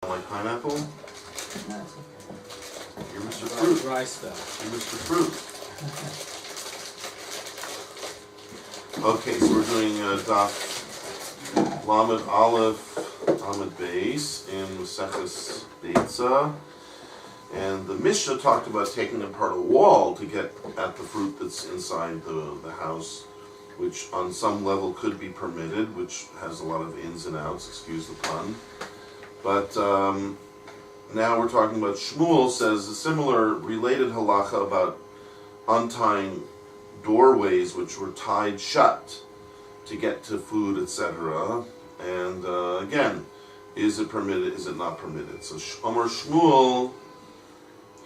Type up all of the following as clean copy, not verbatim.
Like pineapple? No, it's okay. You're Mr. Fruit. Dry stuff. You're Mr. Fruit. Okay, so we're doing Daf Lamed Aleph Amud Beis in Maseches Beitsa. And the Mishnah talked about taking apart a wall to get at the fruit that's inside the house, which on some level could be permitted, which has a lot of ins and outs, excuse the pun. But now we're talking about Shmuel says a similar related halacha about untying doorways which were tied shut to get to food, etc. And again, is it permitted, is it not permitted? So Omer Shmuel,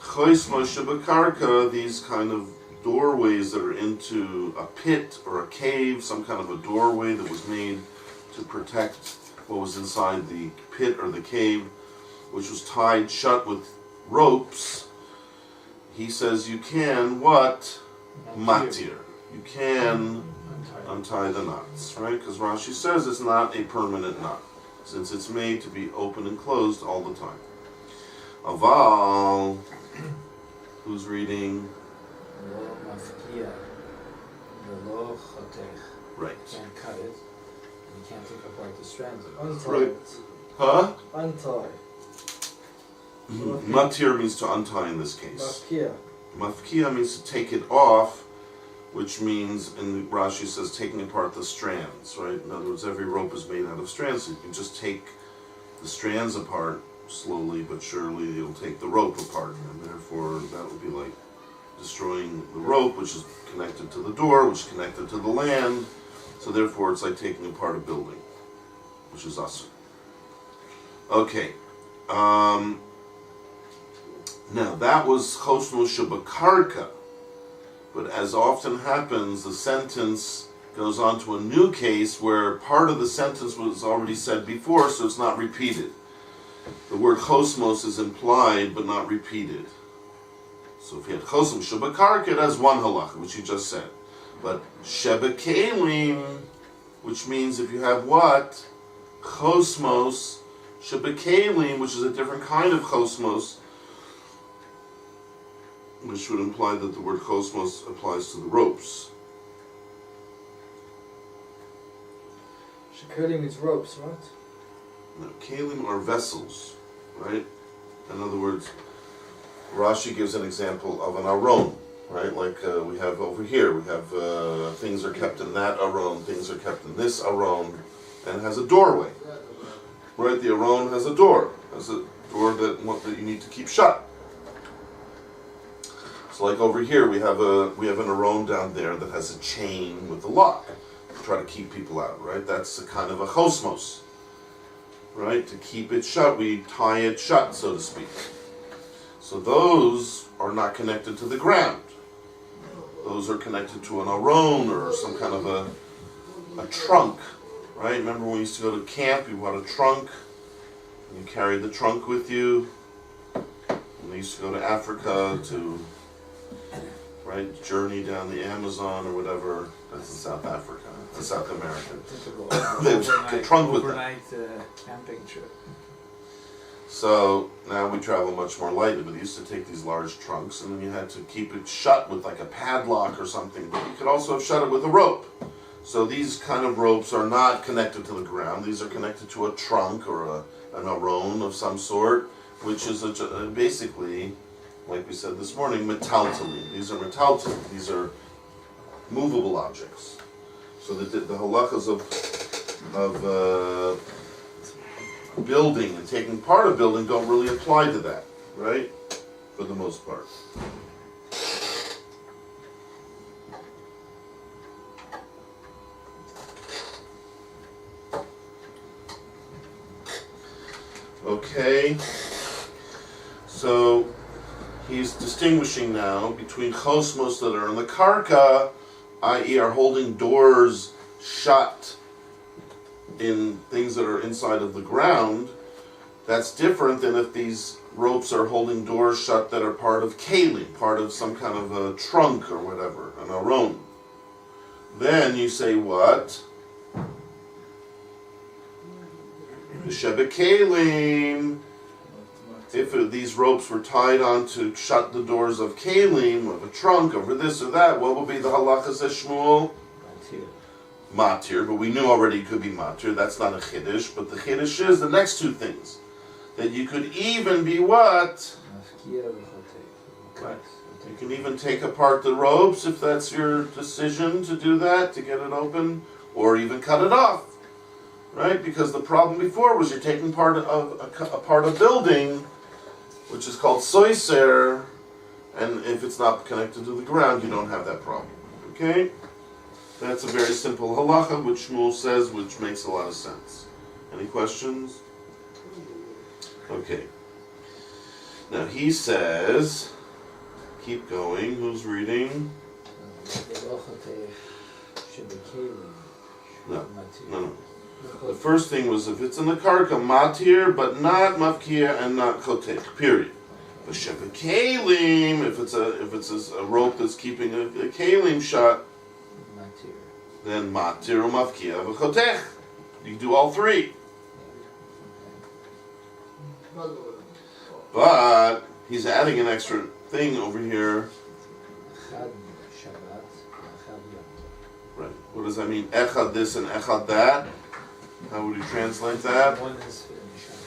Choisma Shebakarka, these kind of doorways that are into a pit or a cave, some kind of a doorway that was made to protect what was inside the pit or the cave, which was tied shut with ropes. He says you can what? Matir. You can untie the knots, right? Because Rashi says it's not a permanent knot, since it's made to be open and closed all the time. Aval, who's reading? Right. You can't cut it. You can't take apart the strands. Right. Huh? Untie. Matir means to untie in this case. Mafkia. Mafkia means to take it off, which means, and Rashi says, taking apart the strands, right? In other words, every rope is made out of strands, so you can just take the strands apart slowly but surely. It'll take the rope apart, and therefore that would be like destroying the rope, which is connected to the door, which is connected to the land. So therefore it's like taking apart a building, which is asur. Okay. Now that was chosmo shebakarka, but as often happens, the sentence goes on to a new case where part of the sentence was already said before, so it's not repeated. The word chosmos is implied but not repeated. So if you had chosmo shebakarka, it has one halacha, which you just said. But shebekelim, which means if you have what? Chosmos, shebekelim, which is a different kind of chosmos, which would imply that the word chosmos applies to the ropes. Shekalim means ropes, right? No, kalim are vessels, right? In other words, Rashi gives an example of an aron, right? Like we have over here, we have things are kept in that aron, things are kept in this aron, and it has a doorway, right? The aron has a door that you need to keep shut. So like over here, we have an aron down there that has a chain with a lock to try to keep people out, right? That's a kind of a chosmos, right? To keep it shut, we tie it shut, so to speak. So those are not connected to the ground. Those are connected to an aron or some kind of a trunk, right? Remember when we used to go to camp, you bought a trunk, and you carried the trunk with you. And we used to go to Africa to, right, journey down the Amazon or whatever. That's in South Africa. It's South America. They would take a trunk with them. Overnight camping trip. So now we travel much more lightly, but they used to take these large trunks, and then you had to keep it shut with like a padlock or something, but you could also have shut it with a rope. So these kind of ropes are not connected to the ground. These are connected to a trunk or an aron of some sort, which is basically, like we said this morning, metaltalim. These are metaltalim. These are movable objects. So the halachas of building and taking part of building don't really apply to that, right? For the most part. Okay, so he's distinguishing now between chosmos that are in the karka, i.e. are holding doors shut in things that are inside of the ground. That's different than if these ropes are holding doors shut that are part of kalim, part of some kind of a trunk or whatever, an aron. Then you say what? Shebekalim, if these ropes were tied on to shut the doors of kalim, of a trunk, over this or that, what will be the halachas of Shmuel? Matir, but we knew already it could be matir. That's not a chiddush, but the chiddush is the next two things. That you could even be what? Right. You can even take apart the ropes if that's your decision to do that, to get it open, or even cut it off. Right? Because the problem before was you're taking part of apart a building, which is called soiser, and if it's not connected to the ground, you don't have that problem. Okay? That's a very simple halacha, which Shmuel says, which makes a lot of sense. Any questions? Okay. Now he says, keep going, who's reading? No. The first thing was if it's in the karka, matir, but not mafkia and not kotek, period. But shebekalim, if it's a rope that's keeping a kalim shut, then matir umafkia v'chotech. You do all three. But he's adding an extra thing over here. Right. What does that mean? Echad this and echad that. How would you translate that? One is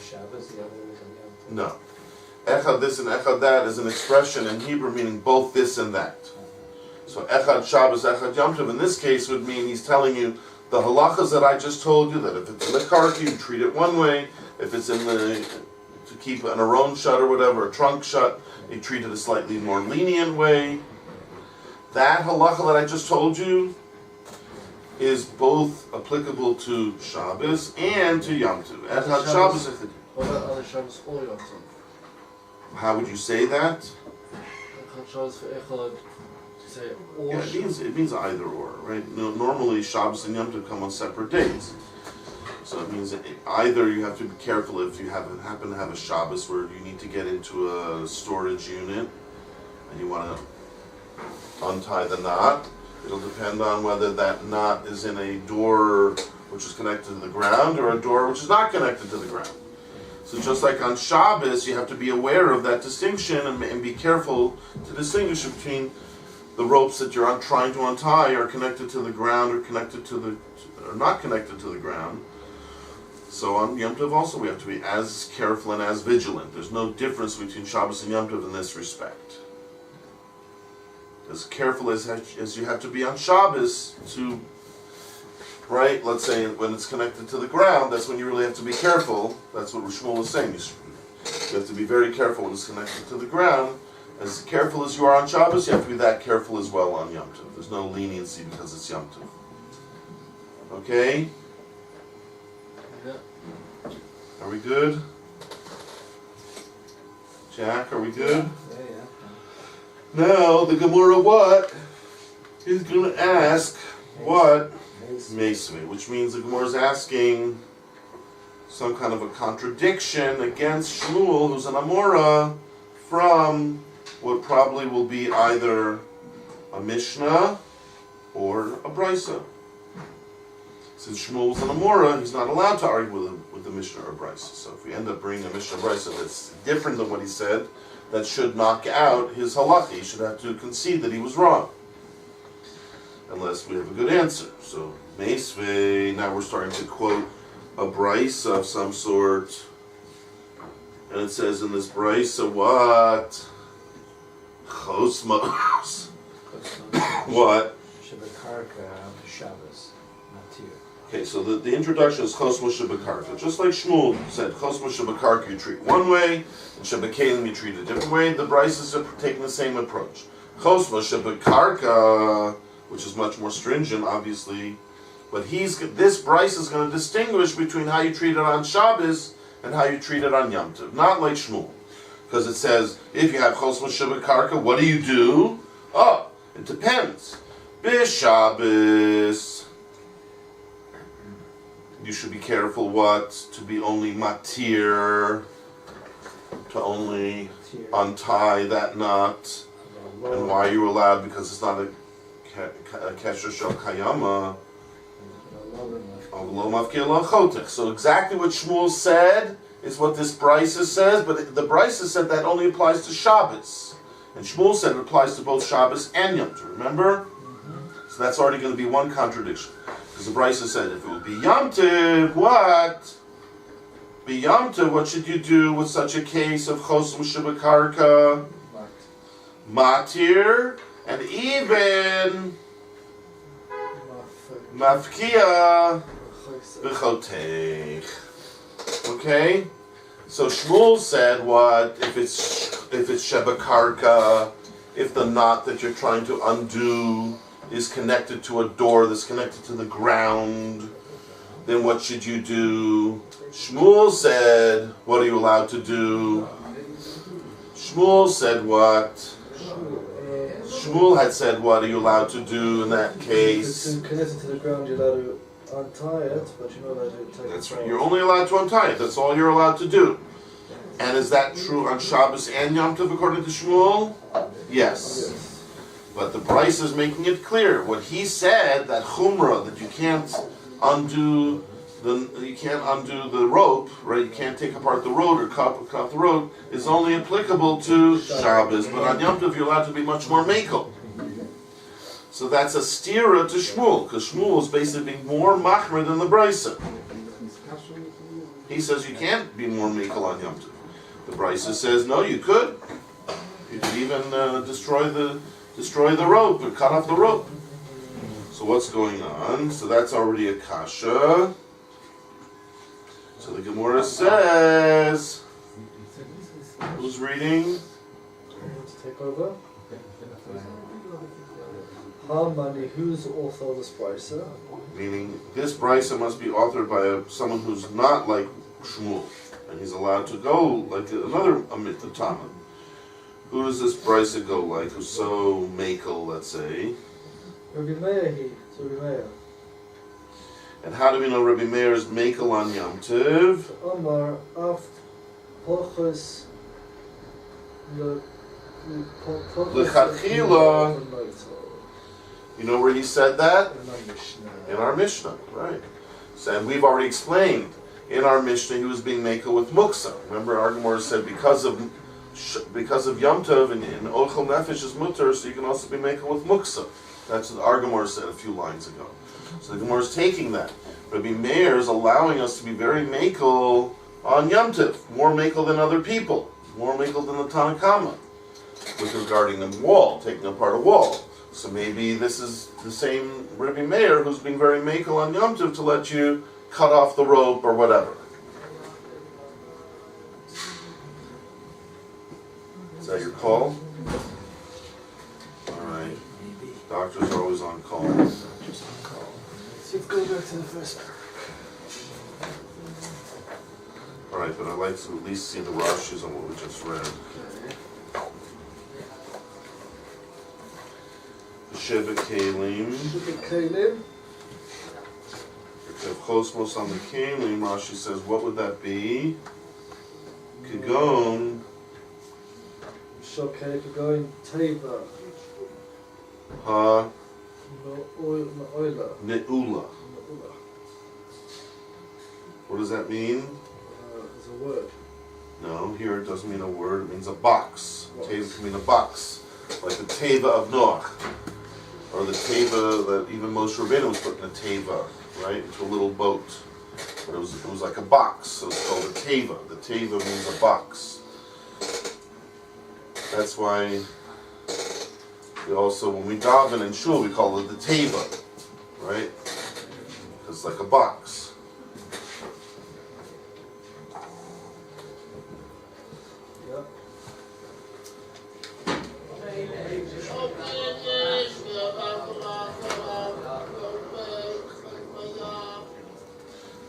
Shabbos, the other is on Yom Tov. No. Echad this and echad that is an expression in Hebrew meaning both this and that. So echad Shabbos, echad Yom Tov in this case would mean he's telling you the halachas that I just told you, that if it's in the karka, you treat it one way. If it's in the, to keep an aron shut or whatever, a trunk shut, you treat it a slightly more lenient way. That halacha that I just told you is both applicable to Shabbos and to Yom Tov. Echad Shabbos, echad. What about other Shabbos or Yom Tov? How would you say that? Echad Shabbos for Echad, to say or Yeah, it means either or, right? No, normally Shabbos and Yom Tov come on separate days. So it means that either you have to be careful if you happen to have a Shabbos where you need to get into a storage unit and you want to untie the knot. It'll depend on whether that knot is in a door which is connected to the ground or a door which is not connected to the ground. So just like on Shabbos, you have to be aware of that distinction and be careful to distinguish between the ropes that you're trying to untie are connected to the ground or not connected to the ground. So on Yom Tov also we have to be as careful and as vigilant. There's no difference between Shabbos and Yom Tov in this respect. As careful as you have to be on Shabbos to, right, let's say when it's connected to the ground, that's when you really have to be careful. That's what Shmuel is saying. You have to be very careful when it's connected to the ground. As careful as you are on Shabbos, you have to be that careful as well on Yom Tov. There's no leniency because it's Yom Tov. Okay? Yeah. Are we good? Jack, are we good? Yeah. Now, the Gemora what? He's going to ask what? Mesve, which means the Gemora is asking some kind of a contradiction against Shmuel, who's an Amora, from what probably will be either a Mishnah or a Beitsa. Since Shmuel was an Amora, he's not allowed to argue with the Mishnah or Beitsa. So if we end up bringing a Mishnah or Beitsa that's different than what he said, that should knock out his halacha. He should have to concede that he was wrong. Unless we have a good answer. So, Meisvei, now we're starting to quote a Beitsa of some sort. And it says in this Beitsa, what? Chosmos. What? Shebekarka Shabbos, Matir. Okay, so the introduction is Chosmos Shebekarka. Just like Shmuel said, Chosmos Shebekarka you treat one way, and Shebekalim you treat a different way. The Bryces are taking the same approach. Chosmos Shebekarka, which is much more stringent, obviously, but this Bryce is going to distinguish between how you treat it on Shabbos and how you treat it on Yom Tov. Not like Shmuel. Because it says, if you have Chosmos Shebekarka, what do you do? Oh, it depends. B'Shabbos, you should be careful what? To be only matir, to only untie that knot. And why are you allowed? Because it's not a kesher shel kayama. So exactly what Shmuel said is what this Beitsa says, but the Beitsa said that only applies to Shabbos. And Shmuel said it applies to both Shabbos and Yom Tov, remember? So that's already going to be one contradiction. Because the Beitsa said if it would be Yom Tov, what? Be Yom Tov, what should you do with such a case of Chosum Shibakarka? Matir, and even Mafkia B'choteich. Okay? So Shmuel said what? If it's Shebakarka, if the knot that you're trying to undo is connected to a door that's connected to the ground, then what should you do? Shmuel said, what are you allowed to do? Shmuel said what? Shmuel had said, what are you allowed to do in that case? If it's connected to the ground, you're allowed to untie it, but you're not allowed to take it. That's right. You're only allowed to untie it. That's all you're allowed to do. And is that true on Shabbos and Yom Tov according to Shmuel? Yes. But the Beitsa is making it clear. What he said, that chumrah, that you can't undo the rope, right? You can't take apart the rope or cut the rope, is only applicable to Shabbos. But on Yom Tov, you're allowed to be much more mekel. So that's a stira to Shmuel, because Shmuel is basically being more machmer than the Beitsa. He says you can't be more mekel on Yom Tov. The Beitsa says no, you could. You could even destroy the rope or cut off the rope. So what's going on? So that's already a kasha. So the Gemora says, who's reading? Take over. How many? Who's author of this Beitsa? Meaning, this Beitsa must be authored by someone who's not like Shmuel, and he's allowed to go like another Amit of Tsama. Who does this Beitsa go like? Who's so makel, let's say? Rabbi Meir, it's Rabbi Meir. And how do we know Rabbi Meir is makel on Yom Tov? Omar af pochos L'chadchila. You know where he said that? In our Mishnah, right. So, and we've already explained, in our Mishnah he was being makel with muksa. Remember our Gemora said because of Yom Tov and Ochel Nefesh is mutter, so you can also be makel with muksa. That's what our Gemora said a few lines ago. So the Gemara is taking that. Rabbi Meir is allowing us to be very makel on Yom Tov, more makel than other people, more makel than the Tanakama, with regarding the wall, taking apart a wall. So maybe this is the same Rabbi Meir who's being very makel on Yom Tov to let you cut off the rope or whatever. Is that your call? Alright. Doctors are always on call. Let's go back to the first Alright, but I'd like to at least see the Rosh's on what we just read. Sheva Kalim. Kalim. If you have Chosmos on the Kalim, Rashi says, what would that be? Kagon. Shokei Kagon Teva. Ha. Oila. Ne'ula. What does that mean? It's a word. No, here it doesn't mean a word, it means a box. Teva can mean a box. Like the Teva of Noach. Or the Teva that even Moshe Rabbeinu was put in a Teva, right? Into a little boat. But it was like a box, so it's called a Teva. The Teva means a box. That's why we also, when we daven in shul, we call it the Teva, right? It's like a box.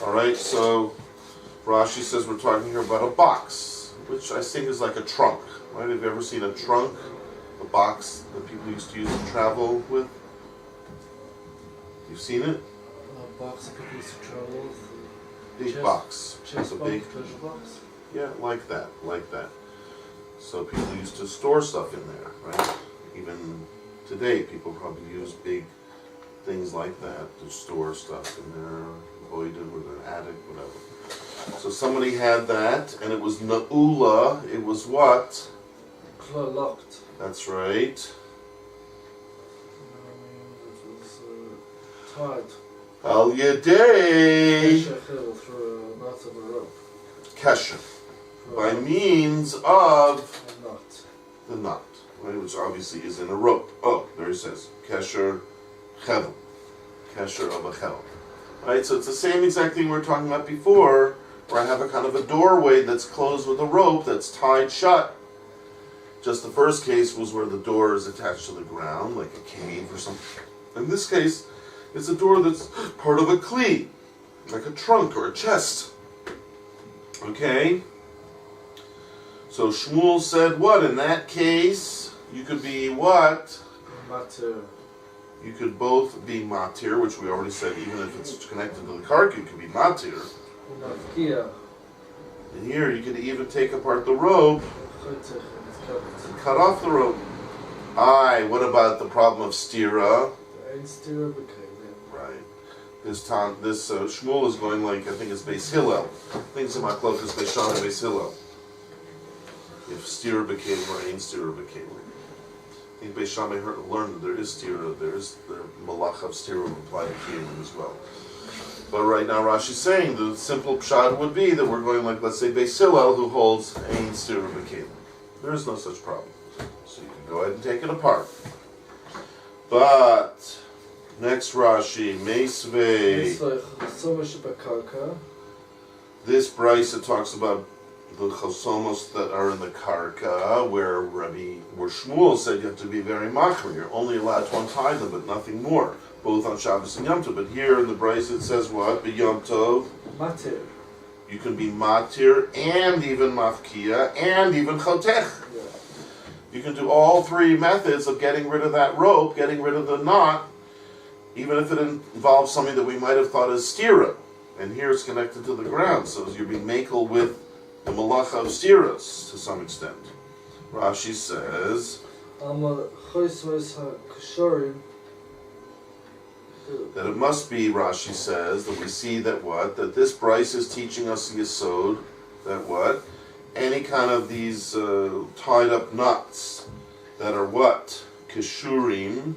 Alright, so Rashi says we're talking here about a box, which I think is like a trunk, right? Have you ever seen a trunk? A box that people used to use to travel with? You've seen it? A box that people used to travel with. Big box. It's a big treasure box? Yeah, like that. So people used to store stuff in there, right? Even today, people probably use big things like that to store stuff in their void or their attic, whatever. So somebody had that, and it was na'ula. It was what? Locked. That's right. It was tied. Al yedei Through a knot of a rope. kesher, Through by a means of knot. the knot, right? Which obviously is in a rope. Oh, there it says kesher chevel, kesher of a chevel. Right. So it's the same exact thing we were talking about before, where I have a kind of a doorway that's closed with a rope that's tied shut. Just the first case was where the door is attached to the ground, like a cave or something. In this case, it's a door that's part of a kli, like a trunk or a chest. Okay? So Shmuel said what? In that case, you could be what? Matter. You could both be matir, which we already said, even if it's connected to the karka, it could be matir. Nafshi. And here, you could even take apart the rope and cut off the rope. Aye, what about the problem of stira? Right. This Shmuel is going like, I think it's Beis Hillel. Things in my cloak is Beis Shammai Beis Hillel. If stira became or ain't stira became. I think Beis Shammai learned that there is stira, there is the malach of stira applied to Kiyum as well. But right now Rashi's saying the simple pshat would be that we're going like, let's say Beis Hillel, who holds ain't stira became. There is no such problem. So you can go ahead and take it apart. But next Rashi, Meisvei. This Beitsa talks about the chosomos that are in the karka, where Shmuel said you have to be very machmir. You're only allowed to untie them, but nothing more, both on Shabbos and Yom Tov. But here in the Beitsa it says what? Be Yom Tov. Matir. You can be matir and even mafkia and even chotech. Yeah. You can do all three methods of getting rid of that rope, getting rid of the knot, even if it involves something that we might have thought is stira. And here it's connected to the ground, so you're being makel with the malacha of stiras to some extent. Rashi says that it must be, Rashi says, that we see that what? That this Beitsa is teaching us the yesod, that what? Any kind of these tied up knots that are what? Kishurim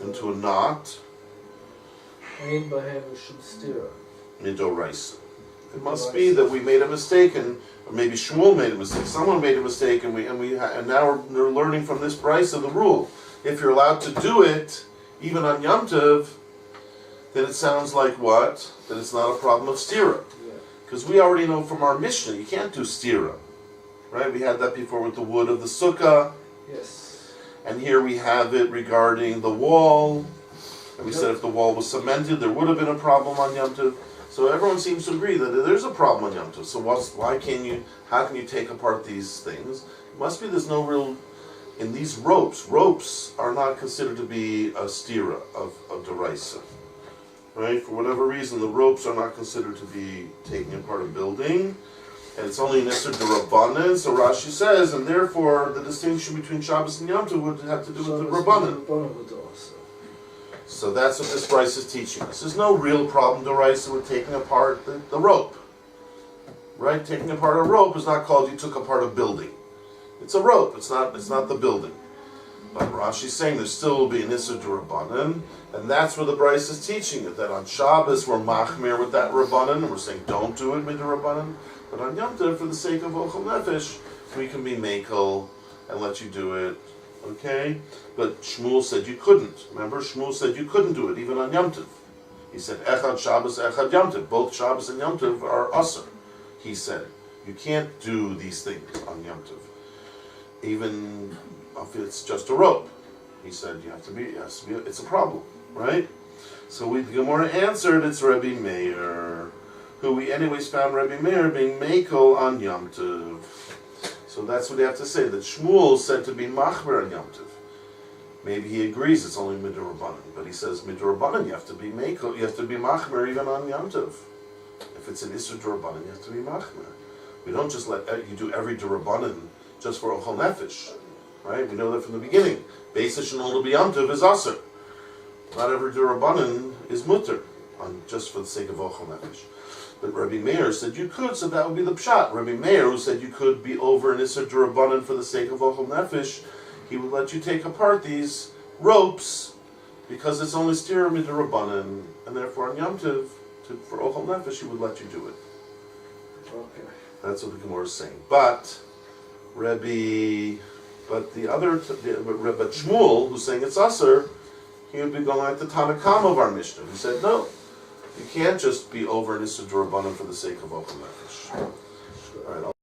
into a knot. Midoraisa. It must be that we made a mistake, or maybe Shmuel made a mistake. Someone made a mistake, and now we're learning from this Beitsa the rule. If you're allowed to do it, even on Yom Tov, then it sounds like what? That it's not a problem of stira. Because we already know from our Mishnah, you can't do stira. Right? We had that before with the wood of the sukkah. Yes. And here we have it regarding the wall. And we said if the wall was cemented, there would have been a problem on Yom Tov. So everyone seems to agree that there's a problem on Yom Tov. So how can you take apart these things? It must be there's no real, in these ropes are not considered to be a stira of deraisa. Right? For whatever reason, the ropes are not considered to be taking apart a building. And it's only Nisr D'Rabbanan, so Rashi says, and therefore the distinction between Shabbos and Yom Tov would have to do with the Rabbanan. So that's what this Beitsa is teaching us. There's no real problem D'Oraisa with taking apart the rope. Right? Taking apart a rope is not called you took apart a building. It's a rope, it's not the building. But Rashi's saying there still will be an Nisr D'Rabbanan, and that's where the Beitsa is teaching it, that on Shabbos we're machmir with that Rabbanan, and we're saying don't do it with the Rabbanan. But on Yom Tov, for the sake of Ochel Nefesh, we can be makel and let you do it. Okay? But Shmuel said you couldn't. Remember, Shmuel said you couldn't do it, even on Yom Tov. He said, Echad Shabbos, Echad Yom Tov. Both Shabbos and Yom Tov are usr. He said, you can't do these things on Yom Tov. Even if it's just a rope. He said, it's a problem, right? So the Gemora answered, it's Rebbe Meir, who we anyways found Rebbe Meir being makel on Yom Tov. So that's what they have to say, that Shmuel said to be machmer on Yom Tov. Maybe he agrees it's only midrabanan, but he says midrabanan you have to be makel, you have to be machmer even on Yom Tov. If it's an isur d'Rabbanan, you have to be machmer. We don't just let you do every d'Rabbanan just for Ochel Nefesh, right? We know that from the beginning. Beitsa Shenol B'Yom Tov is aser. Not every d'Rabbanan is mutter just for the sake of ochel nefesh. But Rabbi Meir said you could, so that would be the pshat. Rabbi Meir, who said you could be over an Isser D'Rabbanan for the sake of ochel nefesh, he would let you take apart these ropes because it's only stira midrabanan, and therefore on Yom Tov, for ochel nefesh, he would let you do it. Okay. That's what the Gemora is saying. But Rabbi Shmuel, who's saying it's usher, he would be going like the Tanakam of our Mishnah. He said, no, you can't just be over an Issa D'Rabbanan for the sake of ochel nefesh. All right,